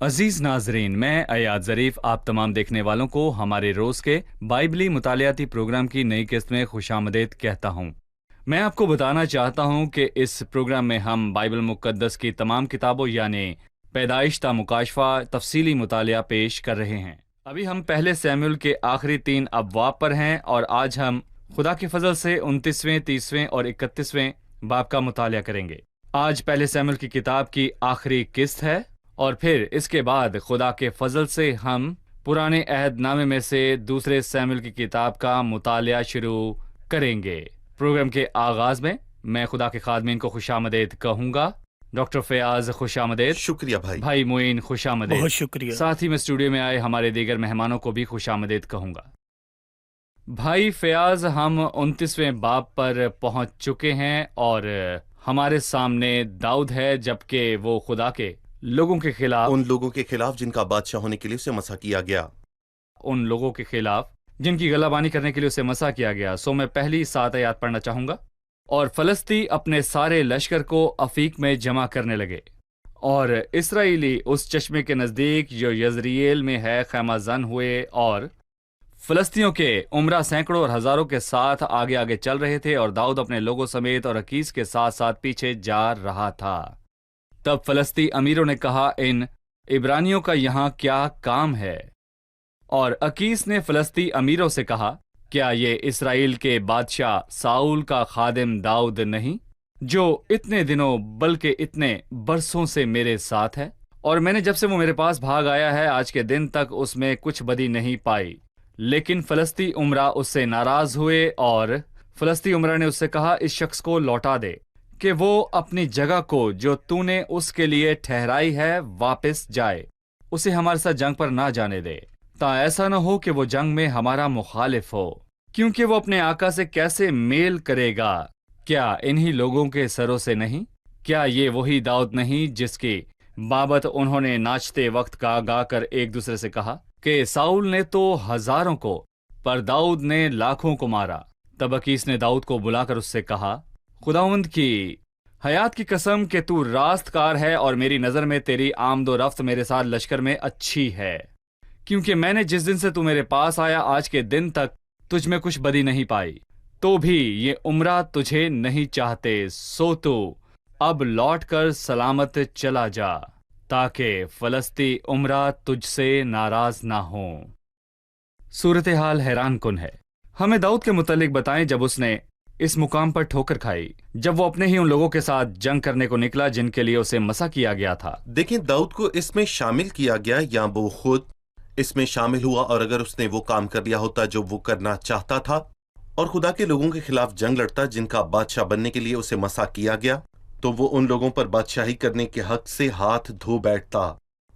عزیز ناظرین، میں Ayad Zarif آپ تمام دیکھنے والوں کو ہمارے روز کے بائبلی مطالعاتی پروگرام کی نئی قسط میں خوش آمدید کہتا ہوں۔ میں آپ کو بتانا چاہتا ہوں کہ اس پروگرام میں ہم بائبل مقدس کی تمام کتابوں یعنی پیدائش تا مکاشفہ تفصیلی مطالعہ پیش کر رہے ہیں۔ ابھی ہم پہلے سیموئیل کے آخری 3 ابواب پر ہیں اور آج ہم خدا کی فضل سے 29ویں، 30ویں اور 31ویں باب کا مطالعہ کریں گے۔ آج پہلے سیموئیل کی کتاب کی آخری قسط ہے اور پھر اس کے بعد خدا کے فضل سے ہم پرانے عہد نامے میں سے دوسرے سیموئیل کی کتاب کا مطالعہ شروع کریں گے۔ پروگرام کے آغاز میں میں خدا کے خادمین کو خوش آمدید کہوں گا۔ ڈاکٹر فیاض خوش آمدید۔ شکریہ بھائی معین خوش آمدید۔ بہت شکریہ۔ ساتھ ہی میں اسٹوڈیو میں آئے ہمارے دیگر مہمانوں کو بھی خوش آمدید کہوں گا۔ بھائی فیاض، ہم 29ویں باب پر پہنچ چکے ہیں اور ہمارے سامنے داؤد ہے، جبکہ وہ خدا کے لوگوں کے خلاف، ان لوگوں کے خلاف جن کا بادشاہ ہونے کے لیے اسے مسح کیا گیا، ان لوگوں کے خلاف جن کی غلہ بانی کرنے کے لیے اسے مسح کیا گیا۔ سو میں پہلی 7 آیات پڑھنا چاہوں گا۔ اور فلسطی اپنے سارے لشکر کو افیق میں جمع کرنے لگے، اور اسرائیلی اس چشمے کے نزدیک جو یزرییل میں ہے خیمہ زن ہوئے، اور فلسطینیوں کے عمرہ سینکڑوں اور ہزاروں کے ساتھ آگے آگے چل رہے تھے، اور داؤد اپنے لوگوں سمیت اور عکیس کے ساتھ ساتھ پیچھے جا رہا تھا۔ تب فلسطی امیروں نے کہا، ان عبرانیوں کا یہاں کیا کام ہے؟ اور عکیس نے فلسطی امیروں سے کہا، کیا یہ اسرائیل کے بادشاہ ساؤل کا خادم داؤد نہیں، جو اتنے دنوں بلکہ اتنے برسوں سے میرے ساتھ ہے؟ اور میں نے جب سے وہ میرے پاس بھاگ آیا ہے آج کے دن تک اس میں کچھ بدی نہیں پائی۔ لیکن فلسطی عمرہ اس سے ناراض ہوئے، اور فلسطی عمرہ نے اس سے کہا، اس شخص کو لوٹا دے کہ وہ اپنی جگہ کو جو تو نے اس کے لیے ٹھہرائی ہے واپس جائے، اسے ہمارے ساتھ جنگ پر نہ جانے دے، تا ایسا نہ ہو کہ وہ جنگ میں ہمارا مخالف ہو، کیونکہ وہ اپنے آقا سے کیسے میل کرے گا؟ کیا انہی لوگوں کے سروں سے نہیں؟ کیا یہ وہی داؤد نہیں جس کی بابت انہوں نے ناچتے وقت گا گا کر ایک دوسرے سے کہا کہ ساؤل نے تو ہزاروں کو پر داؤد نے لاکھوں کو مارا؟ تب عکیس نے داؤد کو بلا کر اس سے کہا، خداوند کی حیات کی قسم کہ تو راست کار ہے، اور میری نظر میں تیری آمد و رفت میرے ساتھ لشکر میں اچھی ہے، کیونکہ میں نے جس دن سے تو میرے پاس آیا آج کے دن تک تجھ میں کچھ بدی نہیں پائی، تو بھی یہ عمرہ تجھے نہیں چاہتے، سو تو اب لوٹ کر سلامت چلا جا، تاکہ فلسطی عمرہ تجھ سے ناراض نہ ہوں۔ صورتحال حیران کن ہے۔ ہمیں داؤد کے متعلق بتائیں جب اس نے اس مقام پر ٹھوکر کھائی، جب وہ اپنے ہی ان لوگوں کے ساتھ جنگ کرنے کو نکلا جن کے لیے اسے مسح کیا گیا تھا۔ دیکھیں داؤد کو اس میں شامل کیا گیا یا وہ خود اس میں شامل ہوا، اور اگر اس نے وہ کام کر لیا ہوتا جو وہ کرنا چاہتا تھا اور خدا کے لوگوں کے خلاف جنگ لڑتا جن کا بادشاہ بننے کے لیے اسے مسح کیا گیا، تو وہ ان لوگوں پر بادشاہی کرنے کے حق سے ہاتھ دھو بیٹھتا۔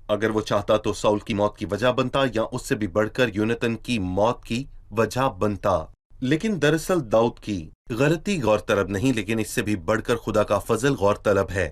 اگر وہ چاہتا تو ساؤل کی موت کی وجہ بنتا، یا اس سے بھی بڑھ کر یونتن کی موت کی وجہ بنتا۔ لیکن دراصل داؤد کی غلطی غور طلب نہیں، لیکن اس سے بھی بڑھ کر خدا کا فضل غور طلب ہے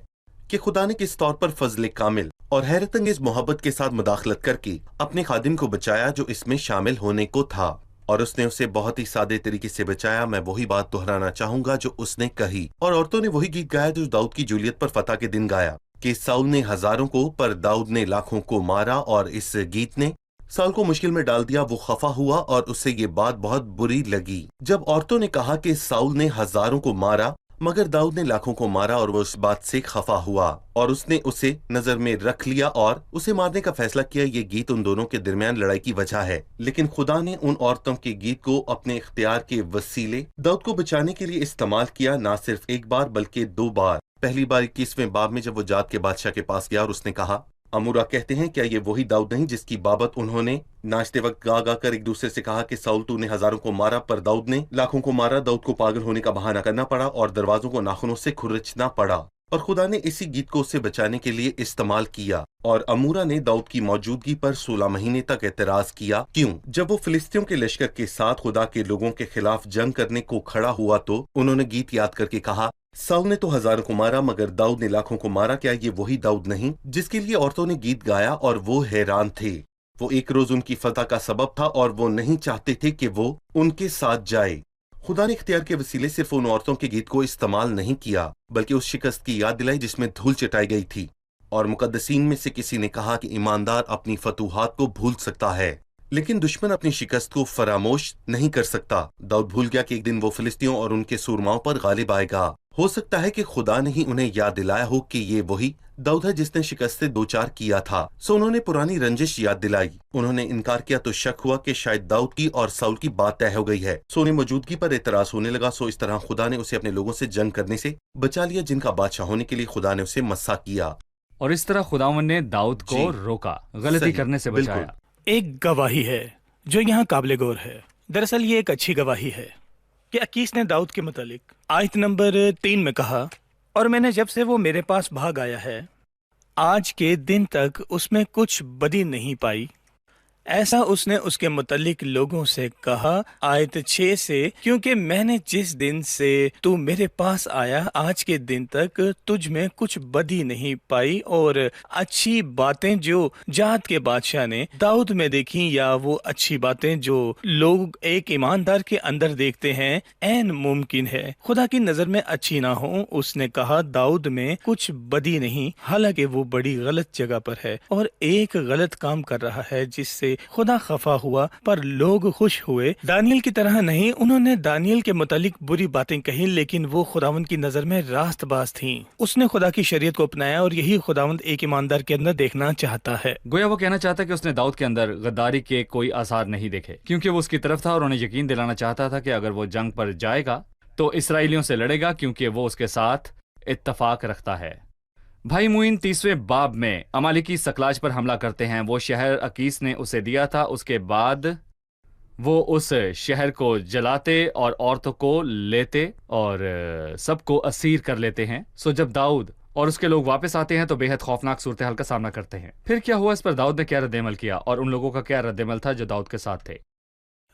کہ خدا نے کس طور پر فضل کامل اور حیرت انگیز محبت کے ساتھ مداخلت کر کے اپنے خادم کو بچایا جو اس میں شامل ہونے کو تھا، اور اس نے اسے بہت ہی سادے طریقے سے بچایا۔ میں وہی بات دہرانا چاہوں گا جو اس نے کہی، اور عورتوں نے وہی گیت گایا جو داؤد کی جولیت پر فتح کے دن گایا کہ ساؤل نے ہزاروں کو پر داؤد نے لاکھوں کو مارا، اور اس گیت نے ساؤل کو مشکل میں ڈال دیا۔ وہ خفا ہوا اور اسے یہ بات بہت بری لگی جب عورتوں نے کہا کہ ساؤل نے ہزاروں کو مارا مگر داؤد نے لاکھوں کو مارا، اور وہ اس بات سے خفا ہوا اور اس نے اسے نظر میں رکھ لیا اور اسے مارنے کا فیصلہ کیا۔ یہ گیت ان دونوں کے درمیان لڑائی کی وجہ ہے، لیکن خدا نے ان عورتوں کے گیت کو اپنے اختیار کے وسیلے داؤد کو بچانے کے لیے استعمال کیا، نہ صرف ایک بار بلکہ 2 بار۔ پہلی بار 21ویں باب میں جب وہ جات کے بادشاہ کے پاس گیا اور اس نے کہا، امورا کہتے ہیں، کیا یہ وہی داؤد نہیں جس کی بابت انہوں نے ناچتے وقت گا گا کر ایک دوسرے سے کہا کہ ساؤل تو نے ہزاروں کو مارا پر داؤد نے لاکھوں کو مارا؟ داؤد کو پاگل ہونے کا بہانہ کرنا پڑا اور دروازوں کو ناخنوں سے کھرچنا پڑا، اور خدا نے اسی گیت کو اسے بچانے کے لیے استعمال کیا۔ اور امورا نے داؤد کی موجودگی پر 16 مہینے تک اعتراض کیا۔ کیوں؟ جب وہ فلسطینیوں کے لشکر کے ساتھ خدا کے لوگوں کے خلاف جنگ کرنے کو کھڑا ہوا تو انہوں نے گیت یاد کر کے کہا، ساؤل نے تو ہزاروں کو مارا مگر داؤد نے لاکھوں کو مارا، کیا یہ وہی داؤد نہیں؟ جس کے لیے عورتوں نے گیت گایا اور وہ حیران تھے۔ وہ ایک روز ان کی فتح کا سبب تھا اور وہ نہیں چاہتے تھے کہ وہ ان کے ساتھ جائے۔ خدا نے اختیار کے وسیلے صرف ان عورتوں کے گیت کو استعمال نہیں کیا بلکہ اس شکست کی یاد دلائی جس میں دھول چٹائی گئی تھی۔ اور مقدسین میں سے کسی نے کہا کہ ایماندار اپنی فتوحات کو بھول سکتا ہے لیکن دشمن اپنی شکست کو فراموش نہیں کر سکتا۔ داؤد بھول گیا کہ ایک دن وہ فلسطینیوں اور ان کے سورماؤں پر غالب آئے گا۔ ہو سکتا ہے کہ خدا نے ہی انہیں یاد دلایا ہو کہ یہ وہی داؤد ہے جس نے شکست سے دوچار کیا تھا، سو انہوں نے پرانی رنجش یاد دلائی۔ انہوں نے انکار کیا تو شک ہوا کہ شاید داؤد کی اور ساؤل کی بات طے ہو گئی ہے، سو انہیں موجودگی پر اعتراض ہونے لگا۔ سو اس طرح خدا نے اسے اپنے لوگوں سے جنگ کرنے سے بچا لیا جن کا بادشاہ ہونے کے لیے خدا نے اسے مسا کیا۔ اور اس طرح خداوند نے داؤد کو روکا، غلطی صحیح، کرنے سے بالکل۔ بچایا۔ ایک گواہی ہے جو یہاں قابل غور ہے۔ دراصل یہ ایک اچھی گواہی ہے کہ اکیس نے داؤد کے متعلق آیت نمبر 3 میں کہا، اور میں نے جب سے وہ میرے پاس بھاگ آیا ہے آج کے دن تک اس میں کچھ بدی نہیں پائی۔ ایسا اس نے اس کے متعلق لوگوں سے کہا، آیت 6 سے، کیونکہ میں نے جس دن سے تو میرے پاس آیا آج کے دن تک تجھ میں کچھ بدی نہیں پائی، اور اچھی باتیں جو جہاد کے بادشاہ نے داؤد میں دیکھی، یا وہ اچھی باتیں جو لوگ ایک ایماندار کے اندر دیکھتے ہیں، عین ممکن ہے خدا کی نظر میں اچھی نہ ہوں۔ اس نے کہا داؤد میں کچھ بدی نہیں، حالانکہ وہ بڑی غلط جگہ پر ہے اور ایک غلط کام کر رہا ہے جس سے خدا خفا ہوا، پر لوگ خوش ہوئے۔ دانیل کی طرح نہیں، انہوں نے دانیل کے متعلق بری باتیں کہیں، لیکن وہ خداوند کی نظر میں راست باز تھیں۔ اس نے خدا کی شریعت کو اپنایا، اور یہی خداوند ایک ایماندار کے اندر دیکھنا چاہتا ہے۔ گویا وہ کہنا چاہتا ہے کہ اس نے داؤد کے اندر غداری کے کوئی آثار نہیں دیکھے، کیونکہ وہ اس کی طرف تھا اور انہیں یقین دلانا چاہتا تھا کہ اگر وہ جنگ پر جائے گا تو اسرائیلیوں سے لڑے گا، کیونکہ وہ اس کے ساتھ اتفاق رکھتا ہے۔ بھائی معین 30ویں باب میں امالیکی سکلاج پر حملہ کرتے ہیں۔ وہ شہر اکیس نے اسے دیا تھا، اس کے بعد وہ اس شہر کو جلاتے اور عورتوں کو لیتے اور سب کو اسیر کر لیتے ہیں۔ سو جب داؤد اور اس کے لوگ واپس آتے ہیں تو بے حد خوفناک صورتحال کا سامنا کرتے ہیں۔ پھر کیا ہوا، اس پر داؤد نے کیا رد عمل کیا، اور ان لوگوں کا کیا رد عمل تھا جو داؤد کے ساتھ تھے؟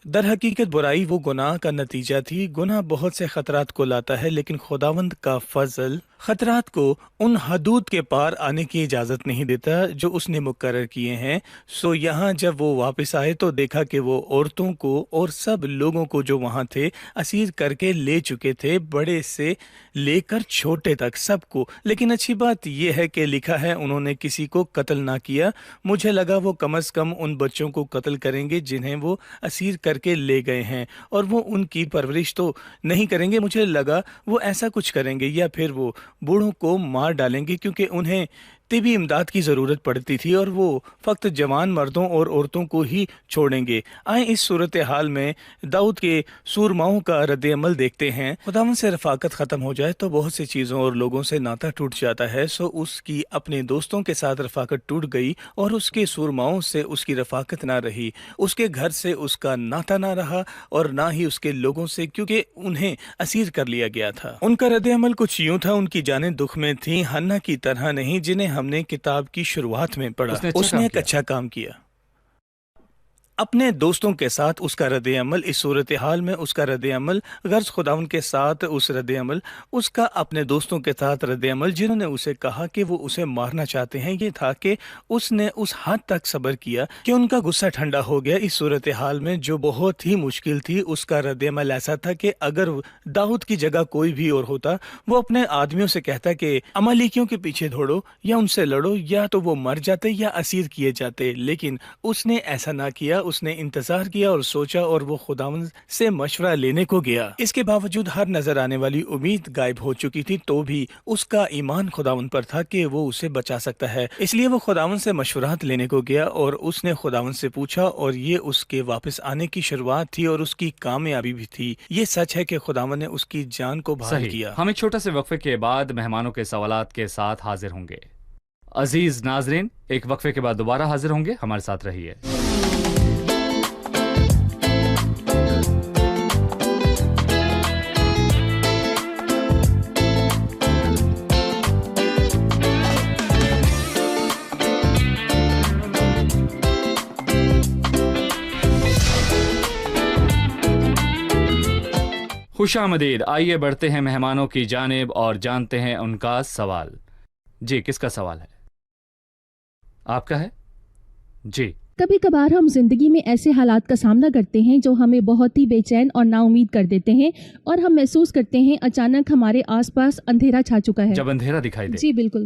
در حقیقت برائی وہ گناہ کا نتیجہ تھی۔ گناہ بہت سے خطرات کو لاتا ہے، لیکن خداوند کا فضل خطرات کو ان حدود کے پار آنے کی اجازت نہیں دیتا جو اس نے مقرر کیے ہیں۔ سو یہاں جب وہ واپس آئے تو دیکھا کہ وہ عورتوں کو اور سب لوگوں کو جو وہاں تھے اسیر کر کے لے چکے تھے، بڑے سے لے کر چھوٹے تک سب کو۔ لیکن اچھی بات یہ ہے کہ لکھا ہے انہوں نے کسی کو قتل نہ کیا۔ مجھے لگا وہ کم از کم ان بچوں کو قتل کریں گے جنہیں وہ اسیر کر کے لے گئے ہیں، اور وہ ان کی پرورش تو نہیں کریں گے۔ مجھے لگا وہ ایسا کچھ کریں گے، یا پھر وہ بوڑھوں کو مار ڈالیں گے، کیونکہ انہیں طبی امداد کی ضرورت پڑتی تھی، اور وہ فقط جوان مردوں اور عورتوں کو ہی چھوڑیں گے۔ آئیں اس صورتحال میں داؤد کے سورماؤں کا رد عمل دیکھتے ہیں۔ خداوند سے رفاقت ختم ہو جائے تو بہت سی چیزوں اور لوگوں سے ناتا ٹوٹ جاتا ہے۔ سو اس کی اپنے دوستوں کے ساتھ رفاقت ٹوٹ گئی، اور اس کے سورماؤں سے اس کی رفاقت نہ رہی، اس کے گھر سے اس کا ناتا نہ رہا، اور نہ ہی اس کے لوگوں سے، کیونکہ انہیں اسیر کر لیا گیا تھا۔ ان کا رد عمل کچھ یوں تھا، ان کی جانیں دکھ میں تھیں، حنا کی طرح نہیں جنہیں ہم نے کتاب کی شروعات میں پڑھا۔ اس نے ایک اچھا کام کیا اپنے دوستوں کے ساتھ۔ اس کا رد عمل اس صورتحال میں، اس کا رد عمل غرض خداوند کے ساتھ اس رد عمل، اس کا اپنے دوستوں کے ساتھ رد عمل جنہوں نے اسے کہا کہ وہ اسے مارنا چاہتے ہیں، یہ تھا کہ اس نے اس حد تک صبر کیا کہ ان کا غصہ ٹھنڈا ہو گیا۔ اس صورتحال میں جو بہت ہی مشکل تھی، اس کا رد عمل ایسا تھا کہ اگر داؤد کی جگہ کوئی بھی اور ہوتا، وہ اپنے آدمیوں سے کہتا کہ امالیکیوں کے پیچھے دوڑو یا ان سے لڑو، یا تو وہ مر جاتے یا اسیر کیے جاتے، لیکن اس نے ایسا نہ کیا۔ اس نے انتظار کیا اور سوچا، اور وہ خداوند سے مشورہ لینے کو گیا۔ اس کے باوجود ہر نظر آنے والی امید غائب ہو چکی تھی، تو بھی اس کا ایمان خداوند پر تھا کہ وہ اسے بچا سکتا ہے۔ اس لیے وہ خداوند سے مشورات لینے کو گیا، اور اس نے خداوند سے پوچھا، اور یہ اس کے واپس آنے کی شروعات تھی اور اس کی کامیابی بھی تھی۔ یہ سچ ہے کہ خداوند نے اس کی جان کو بحال کیا۔ ہم ایک چھوٹا سے وقفے کے بعد مہمانوں کے سوالات کے ساتھ حاضر ہوں گے۔ عزیز ناظرین، ایک وقفے کے بعد دوبارہ حاضر ہوں گے، ہمارے ساتھ رہیے۔ خوش آمدید۔ آئیے بڑھتے ہیں مہمانوں کی جانب اور جانتے ہیں ان کا سوال۔ جی، کس کا سوال ہے؟ آپ کا ہے؟ جی۔ کبھی کبھار ہم زندگی میں ایسے حالات کا سامنا کرتے ہیں جو ہمیں بہت ہی بے چین اور نا امید کر دیتے ہیں، اور ہم محسوس کرتے ہیں اچانک ہمارے آس پاس اندھیرا چھا چکا ہے۔ جب اندھیرا دکھائی دے۔ جی بالکل۔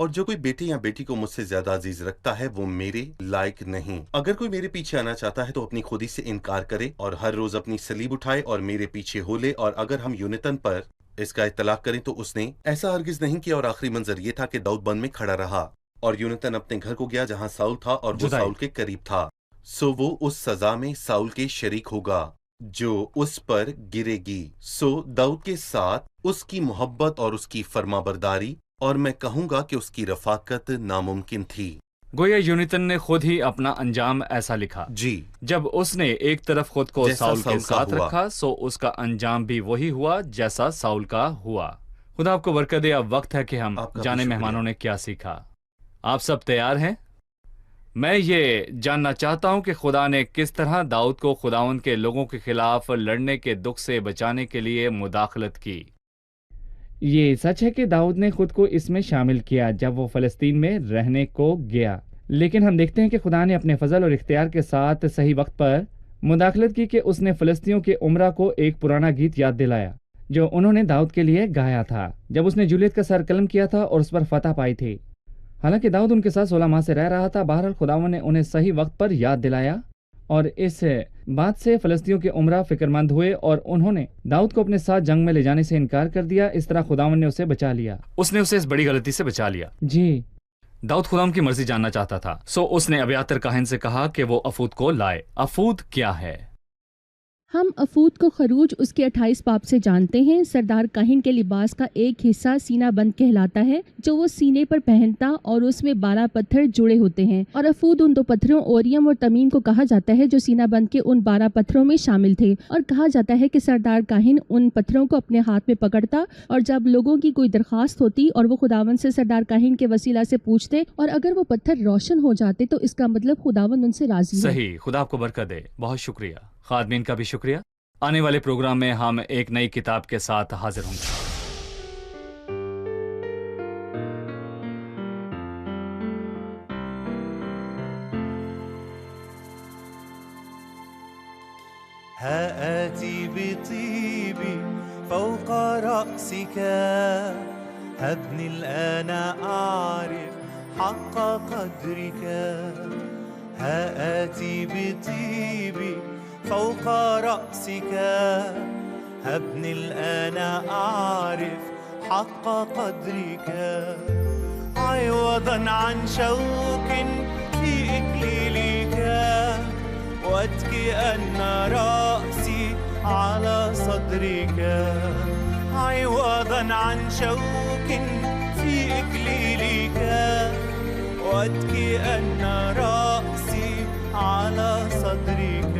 اور جو کوئی بیٹے یا بیٹی کو مجھ سے زیادہ عزیز رکھتا ہے وہ میرے لائق نہیں۔ اگر کوئی میرے پیچھے آنا چاہتا ہے تو اپنی خودی سے انکار کرے اور ہر روز اپنی صلیب اٹھائے اور میرے پیچھے ہو لے۔ اور اگر ہم یونتن پر اس کا اطلاق کریں تو اس نے ایسا ہرگز نہیں کیا، اور آخری منظر یہ تھا کہ داؤد بن میں کھڑا رہا اور یونتن اپنے گھر کو گیا جہاں ساؤل تھا اور وہ جدائی۔ ساؤل کے قریب تھا، سو وہ اس سزا میں ساؤل کے شریک ہوگا جو اس پر گرے گی۔ سو داؤد کے ساتھ اس کی محبت اور اس کی فرما برداری، اور میں کہوں گا کہ اس کی رفاقت ناممکن تھی۔ گویا یونیتن نے خود ہی اپنا انجام ایسا لکھا۔ جی، جب اس نے ایک طرف خود کو جیسا ساؤل کے ساؤل کا ساتھ ہوا۔ رکھا سو اس کا انجام بھی وہی ہوا جیسا ساؤل کا ہوا۔ خدا آپ کو برکت دے۔ اب وقت ہے کہ ہم آپ کا بھی جانے شکریہ۔ مہمانوں نے کیا سیکھا۔ آپ سب تیار ہیں؟ میں یہ جاننا چاہتا ہوں کہ خدا نے کس طرح داؤد کو خداوند کے لوگوں کے خلاف لڑنے کے دکھ سے بچانے کے لیے مداخلت کی۔ یہ سچ ہے کہ داؤد نے خود کو اس میں شامل کیا جب وہ فلسطین میں رہنے کو گیا، لیکن ہم دیکھتے ہیں کہ خدا نے اپنے فضل اور اختیار کے ساتھ صحیح وقت پر مداخلت کی کہ اس نے فلسطینیوں کے عمرہ کو ایک پرانا گیت یاد دلایا جو انہوں نے داؤد کے لیے گایا تھا جب اس نے جولیت کا سر قلم کیا تھا اور اس پر فتح پائی تھی۔ حالانکہ داؤد ان کے ساتھ 16 ماہ سے رہ رہا تھا، بہرحال خداوند نے انہیں صحیح وقت پر یاد دلایا، اور اس بات سے فلسطینیوں کے عمرہ فکر مند ہوئے اور انہوں نے داؤد کو اپنے ساتھ جنگ میں لے جانے سے انکار کر دیا۔ اس طرح خداوند نے اسے بچا لیا۔ اس نے اسے اس بڑی غلطی سے بچا لیا۔ جی، داؤد خداوند کی مرضی جاننا چاہتا تھا، سو اس نے ابیاتر کاہن سے کہا کہ وہ افود کو لائے۔ افود کیا ہے؟ ہم افود کو خروج اس کے 28 باب سے جانتے ہیں۔ سردار کاہن کے لباس کا ایک حصہ سینہ بند کہلاتا ہے جو وہ سینے پر پہنتا، اور اس میں 12 پتھر جڑے ہوتے ہیں، اور افود ان 2 پتھروں اوریم اور تمیم کو کہا جاتا ہے جو سینہ بند کے ان 12 پتھروں میں شامل تھے، اور کہا جاتا ہے کہ سردار کاہن ان پتھروں کو اپنے ہاتھ میں پکڑتا، اور جب لوگوں کی کوئی درخواست ہوتی اور وہ خداوند سے سردار کاہن کے وسیلہ سے پوچھتے اور اگر وہ پتھر روشن ہو جاتے تو اس کا مطلب خداوند ان سے راضی ہے۔ صحیح، خدا آپ کو برکت دے۔ بہت شکریہ، خادمین کا بھی شکریہ۔ آنے والے پروگرام میں ہم ایک نئی کتاب کے ساتھ حاضر ہوں گے۔ ها آتي بطيبي فوق رأسك، هبني الآن أعرف حق قدرك. ها آتي بطيبي فوق رأسك، هبني الآن أعرف حق قدرك. عوضا عن شوك في إكليلك، واتكئن رأسي على صدرك. عوضا عن شوك في إكليلك، واتكئن رأسي على صدرك.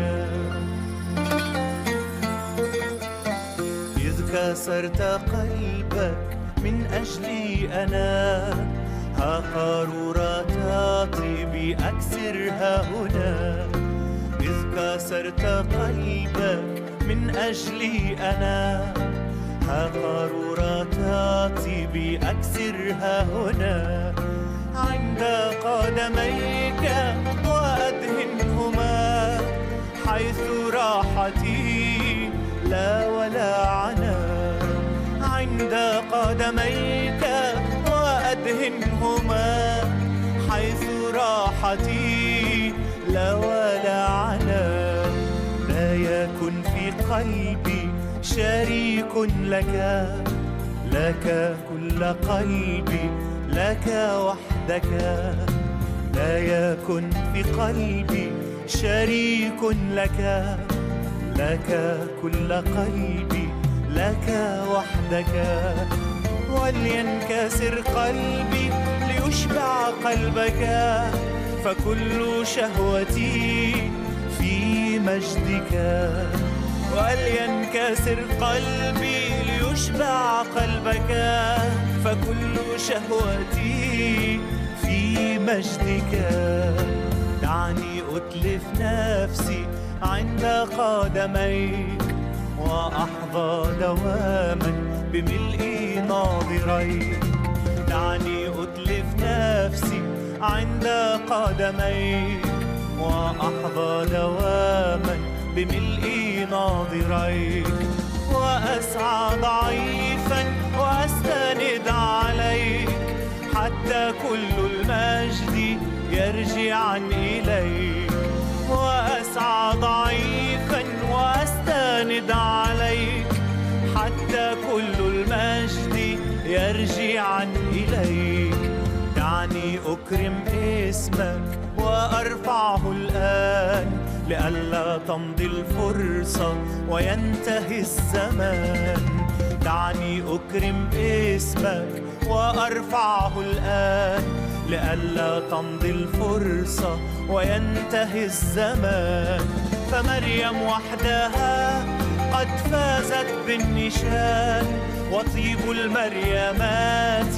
إذ كسرت قلبك من أجلي أنا، ها قارورة طيبي أكسرها هنا. إذ كسرت قلبك من أجلي أنا، ها قارورة طيبي أكسرها هنا. عند قدميك وأدهنهما، حيث راحتي لا ولا عنا. عند قدميك وأدهنهما، حيث راحتي لا ولا عنا. لا يكن في قلبي شريك لك، لك كل قلبي، لك وحدك. لا يكن في قلبي شريك لك، لك كل قلبي، لك وحدك. ولينكسر قلبي ليشبع قلبك، فكل شهوتي في مجدك. ولينكسر قلبي ليشبع قلبك، فكل شهوتي في مجدك. دعني أتلف نفسي عند قدميك، وأحظى دواما بملء ناظريك. دعني أتلف نفسي عند قدميك، وأحظى دواما بملء ناظريك. وأسعى ضعيفا وأستند عليك، حتى كل المجد يرجع إليك، وأسعى ضعيفا وأستند عليك، حتى كل المجد يرجع إليك. دعني أكرم اسمك وأرفعه الآن، لئلا تمضي الفرصة وينتهي الزمان. دعني أكرم اسمك وأرفعه الآن، لئلا تمضي الفرصة وينتهي الزمان. فمريم وحدها قد فازت بالنشان، وطيب المريمات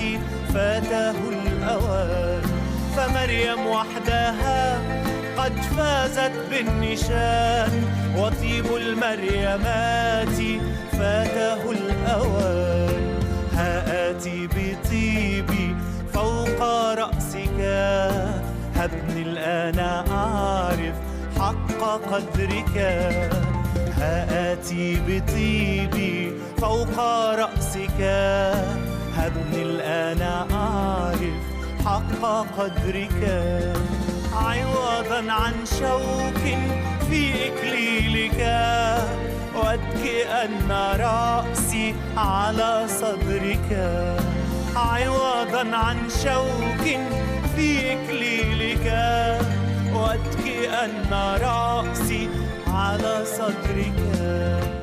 فاته الأوان. فمريم وحدها قد فازت بالنشان، وطيب المريمات فاته الأوان. ها آتي بطيبي فوق رأسك، هبني الآن أعرف حق قدرك. ها آتي بطيبي فوق رأسك، هبني الآن أعرف حق قدرك. عوضا عن شوك في إكليلك، وأتكئن رأسي على صدرك. عوضا عن شوك في إكليلك، وأتكئن رأسي على صدرك.